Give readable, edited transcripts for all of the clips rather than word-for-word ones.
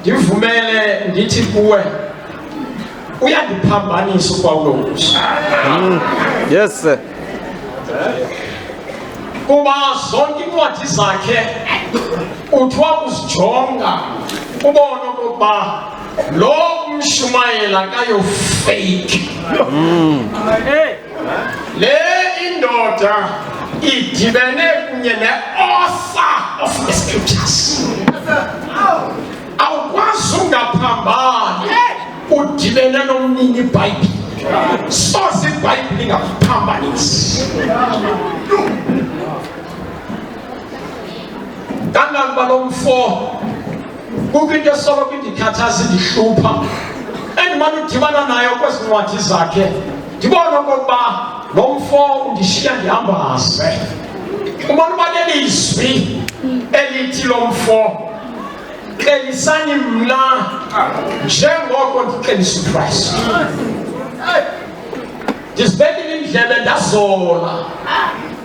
ndivumele ndithi kuwe uyandiphambanisa Upawulosi. Yes sir. Kuba zonke incwadi zakhe uthiwa uzijonga ubone ukuba lo umshumayela kayo fake. Le indoda idibene kunye ne-author of the scriptures. Awukwazi ungaphambana udibene nomnini iBhayibhile. Soze iBhayibhile ingakuphambanisi. Kangangoba lo mfo kukho into esoloko indikhathaza indihlupha endimane udibana nayo kwezi ncwadi zakhe ndibona okokuba lo mfo undishiya ndihambaze. Ubona uba lelizwi elithi lo mfo xelisani mna njengoko ndixelisa uKristu. Ndizibekile indlebe ndazola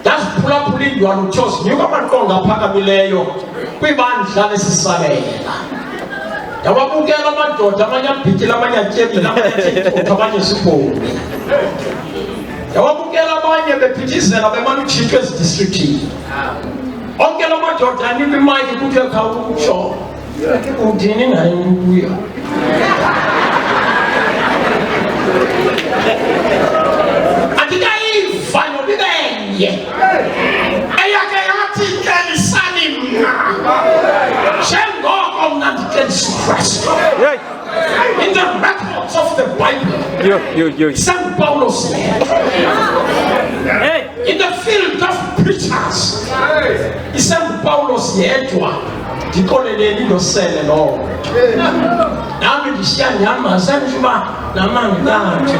ndaziphulaphula indwalo uthiwa zinyuka amaqonga aphakamileyo kwibandla lesisalela. Ndawabukela amadoda amanye abhitile amanye atyebile amanye atyebile amanye zibhoni. Ndawabukela abanye bephithizela bemane utshintshwa ezidistrictini. Onke la madoda anikwa imayiki kuthiwe khawutsho udini ngayo kuyo. Andikayiva nobibenye eyake yathi xelisani mna njengoko mna ndixelisa uKristu. In the records of the Bible, St. Paulo's in the field of preachers, St. Paulo's yedwa ndikoleleni ndosele lowo. Nami ndishiya ndihamba senjuba namangikanje.